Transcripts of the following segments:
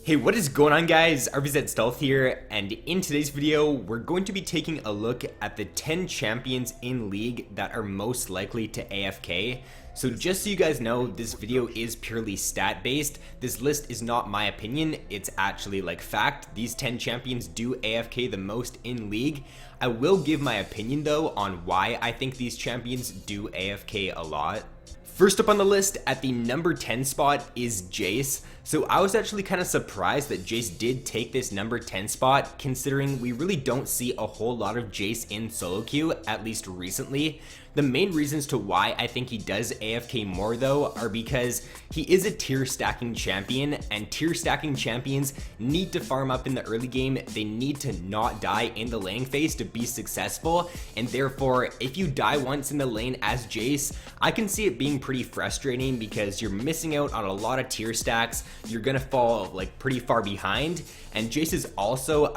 Hey, what is going on, guys? RvzStealth here, and in today's video we're going to be taking a look at the 10 champions in League that are most likely to AFK. So just so you guys know, this video is purely stat based. This list is not my opinion, it's actually like fact. These 10 champions do AFK the most in League. I will give my opinion though on why I think these champions do AFK a lot. First up on the list at the number 10 spot is Jace. So I was actually kind of surprised that Jace did take this number 10 spot, considering we really don't see a whole lot of Jace in solo queue, at least recently. The main reasons to why I think he does AFK more though are because he is a tier stacking champion, and tier stacking champions need to farm up in the early game. They need to not die in the laning phase to be successful, and therefore if you die once in the lane as Jace, I can see it being pretty frustrating because you're missing out on a lot of tier stacks. You're gonna fall like pretty far behind, and Jace is also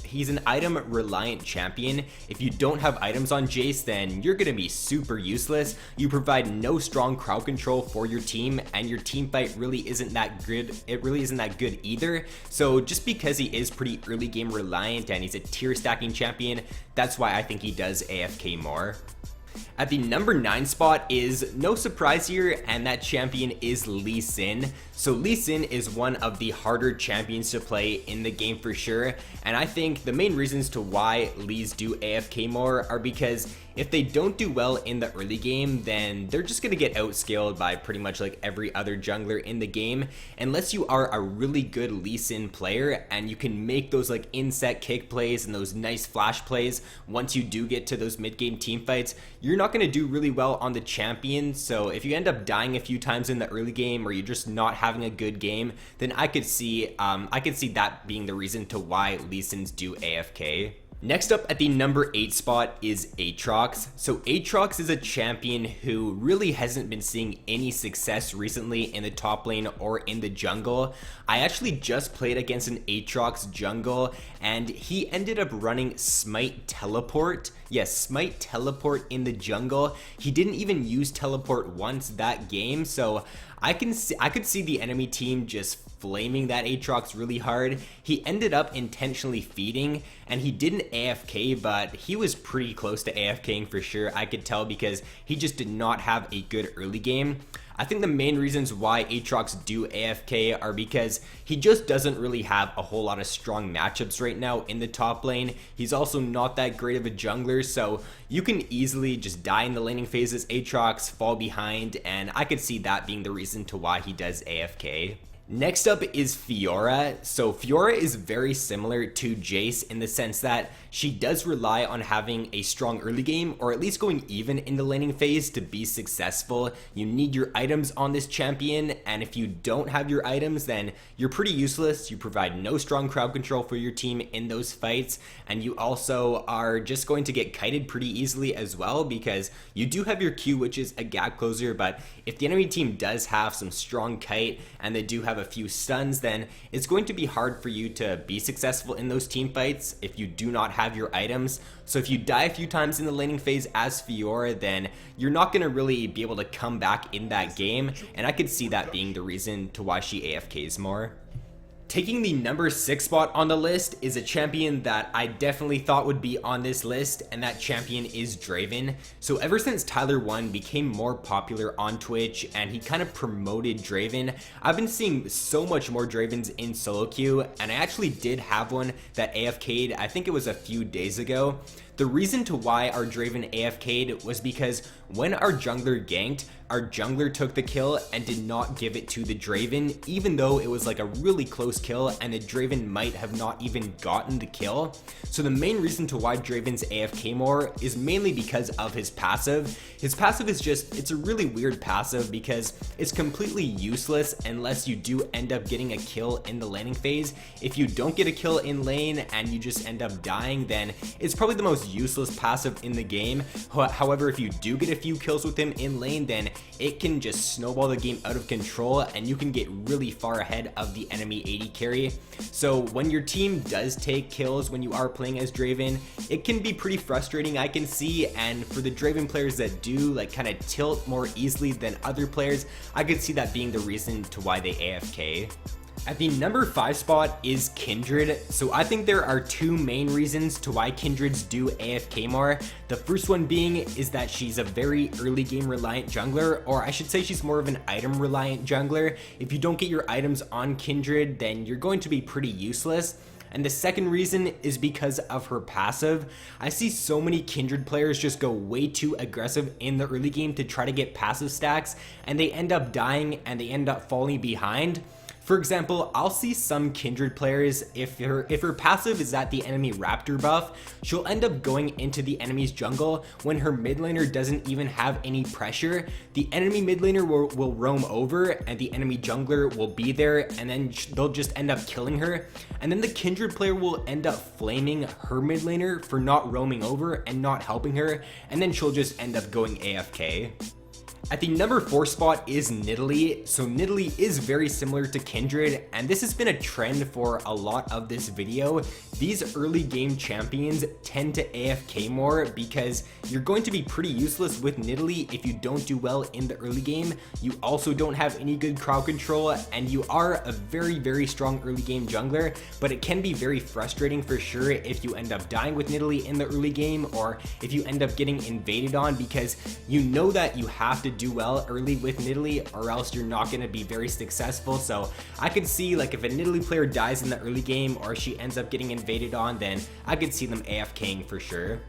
he's an item reliant champion. If you don't have items on Jace, then you're gonna be super useless. You provide no strong crowd control for your team, and your team fight really isn't that good. It really isn't that good either. So just because he is pretty early game reliant and he's a tier stacking champion, that's why I think he does AFK more. At the number 9 spot is no surprise here, and that champion is Lee Sin. So Lee Sin is one of the harder champions to play in the game for sure, and I think the main reasons to why Lees do AFK more are because if they don't do well in the early game, then they're just gonna get outscaled by pretty much like every other jungler in the game. Unless you are a really good Lee Sin player and you can make those like inset kick plays and those nice flash plays once you do get to those mid game team fights, you're not going to do really well on the champion. So if you end up dying a few times in the early game, or you're just not having a good game, then I could see that being the reason to why Lee Sins do AFK. Next up at the number 8 spot is Aatrox. So Aatrox is a champion who really hasn't been seeing any success recently in the top lane or in the jungle. I actually just played against an Aatrox jungle, and he ended up running Smite Teleport. Yes, Smite Teleport in the jungle. He didn't even use Teleport once that game, so I could see the enemy team just flaming that Aatrox really hard. He ended up intentionally feeding, and he didn't AFK, but he was pretty close to AFKing for sure. I could tell because he just did not have a good early game. I think the main reasons why Aatrox do AFK are because he just doesn't really have a whole lot of strong matchups right now in the top lane. He's also not that great of a jungler, so you can easily just die in the laning phases, Aatrox, fall behind, and I could see that being the reason to why he does AFK. Next up is Fiora. So Fiora is very similar to Jace in the sense that she does rely on having a strong early game, or at least going even in the laning phase to be successful. You need your items on this champion, and if you don't have your items, then you're pretty useless. You provide no strong crowd control for your team in those fights, and you also are just going to get kited pretty easily as well, because you do have your Q, which is a gap closer, but if the enemy team does have some strong kite and they do have a few stuns, then it's going to be hard for you to be successful in those team fights if you do not have your items. So if you die a few times in the laning phase as Fiora, then you're not going to really be able to come back in that game, and I could see that being the reason to why she AFKs more. Taking the number 6 spot on the list is a champion that I definitely thought would be on this list, and that champion is Draven. So ever since Tyler 1 became more popular on Twitch and he kind of promoted Draven, I've been seeing so much more Dravens in solo queue, and I actually did have one that AFK'd, I think it was a few days ago. The reason to why our Draven AFK'd was because when our jungler ganked, our jungler took the kill and did not give it to the Draven, even though it was like a really close kill and the Draven might have not even gotten the kill. So the main reason to why Draven's AFK more is mainly because of his passive. His passive is it's a really weird passive because it's completely useless unless you do end up getting a kill in the laning phase. If you don't get a kill in lane and you just end up dying, then it's probably the most useless passive in the game. However, if you do get a few kills with him in lane, then it can just snowball the game out of control and you can get really far ahead of the enemy AD carry. So when your team does take kills when you are playing as Draven, it can be pretty frustrating, I can see, and for the Draven players that do like kind of tilt more easily than other players, I could see that being the reason to why they AFK. At the number 5 spot is Kindred. So I think there are two main reasons to why Kindreds do AFK more. The first one being is that she's a very early game reliant jungler, or I should say she's more of an item reliant jungler. If you don't get your items on Kindred, then you're going to be pretty useless. And the second reason is because of her passive. I see so many Kindred players just go way too aggressive in the early game to try to get passive stacks, and they end up dying and they end up falling behind. For example, I'll see some Kindred players, if her passive is at the enemy Raptor buff, she'll end up going into the enemy's jungle when her mid laner doesn't even have any pressure. The enemy mid laner will roam over and the enemy jungler will be there, and then they'll just end up killing her. And then the Kindred player will end up flaming her mid laner for not roaming over and not helping her, and then she'll just end up going AFK. At the number 4 spot is Nidalee. So Nidalee is very similar to Kindred, and this has been a trend for a lot of this video. These early game champions tend to AFK more because you're going to be pretty useless with Nidalee if you don't do well in the early game. You also don't have any good crowd control, and you are a very strong early game jungler, but it can be very frustrating for sure if you end up dying with Nidalee in the early game, or if you end up getting invaded on, because you know that you have to do well early with Nidalee or else you're not going to be very successful. So I could see, like, if a Nidalee player dies in the early game or she ends up getting invaded on, then I could see them AFKing for sure.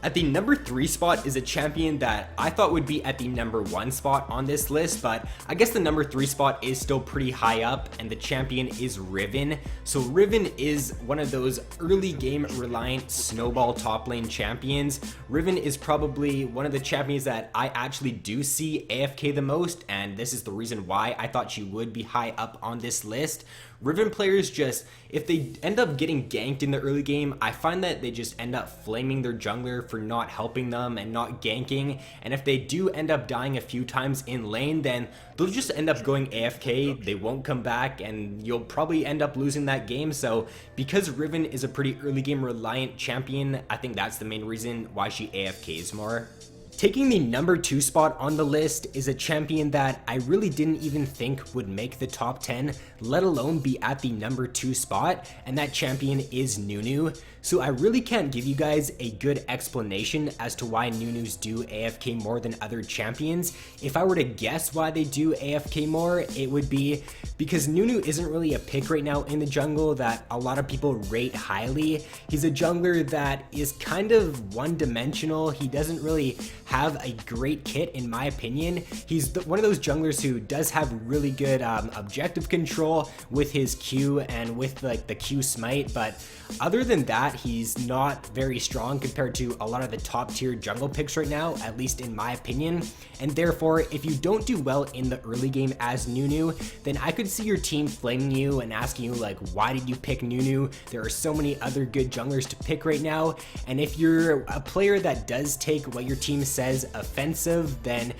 At the number 3 spot is a champion that I thought would be at the number 1 spot on this list, but I guess the number 3 spot is still pretty high up, and the champion is Riven. So Riven is one of those early game reliant snowball top lane champions. Riven is probably one of the champions that I actually do see AFK the most, and this is the reason why I thought she would be high up on this list. Riven players just, if they end up getting ganked in the early game, I find that they just end up flaming their jungler for not helping them and not ganking. And if they do end up dying a few times in lane, then they'll just end up going AFK. They won't come back, and you'll probably end up losing that game. So because Riven is a pretty early game reliant champion, I think that's the main reason why she AFKs more. Taking the number 2 spot on the list is a champion that I really didn't even think would make the top 10, let alone be at the number 2 spot, and that champion is Nunu. So I really can't give you guys a good explanation as to why Nunus do AFK more than other champions. If I were to guess why they do AFK more, it would be because Nunu isn't really a pick right now in the jungle that a lot of people rate highly. He's a jungler that is kind of one-dimensional. He doesn't really have a great kit, in my opinion. He's one of those junglers who does have really good objective control with his Q and with like the Q smite, but other than that, he's not very strong compared to a lot of the top tier jungle picks right now, at least in my opinion. And therefore, if you don't do well in the early game as Nunu, then I could see your team flaming you and asking you, like, why did you pick Nunu? There are so many other good junglers to pick right now. And if you're a player that does take what your team says offensive, then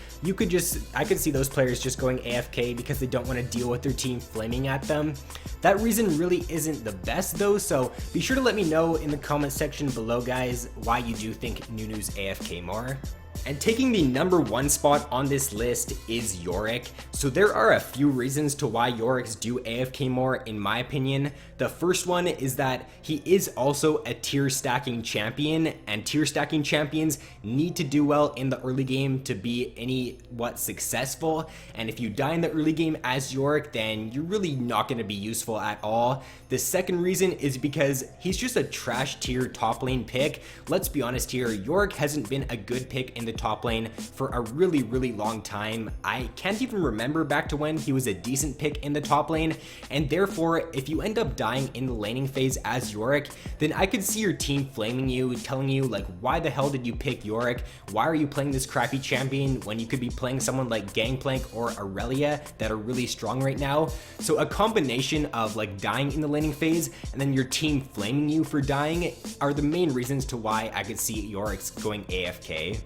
I could see those players just going AFK because they don't want to deal with their team flaming at them. That reason really isn't the best though, so be sure to let me know in the comment section below, guys, why you do think Nunu's AFK more. And taking the number 1 spot on this list is Yorick. So there are a few reasons to why Yoricks do AFK more, in my opinion. The first one is that he is also a tier stacking champion, and tier stacking champions need to do well in the early game to be successful. And if you die in the early game as Yorick, then you're really not going to be useful at all. The second reason is because he's just a trash tier top lane pick. Let's be honest here, Yorick hasn't been a good pick in the top lane for a really long time. I can't even remember back to when he was a decent pick in the top lane, and therefore if you end up dying in the laning phase as Yorick, then I could see your team flaming you, telling you, like, why the hell did you pick Yorick? Why are you playing this crappy champion when you could be playing someone like Gangplank or Aurelia that are really strong right now? So a combination of like dying in the laning phase and then your team flaming you for dying are the main reasons to why I could see Yorick's going AFK.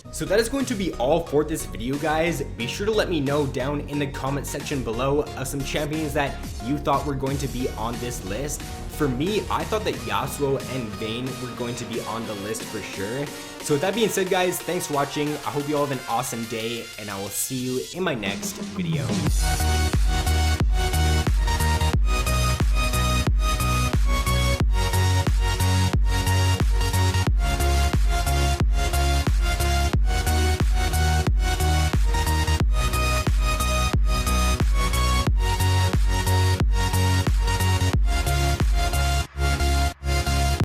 So that is going to be all for this video, guys. Be sure to let me know down in the comment section below of some champions that you thought were going to be on this list. For me, I thought that Yasuo and Vayne were going to be on the list for sure. So with that being said, guys, thanks for watching. I hope you all have an awesome day, and I will see you in my next video.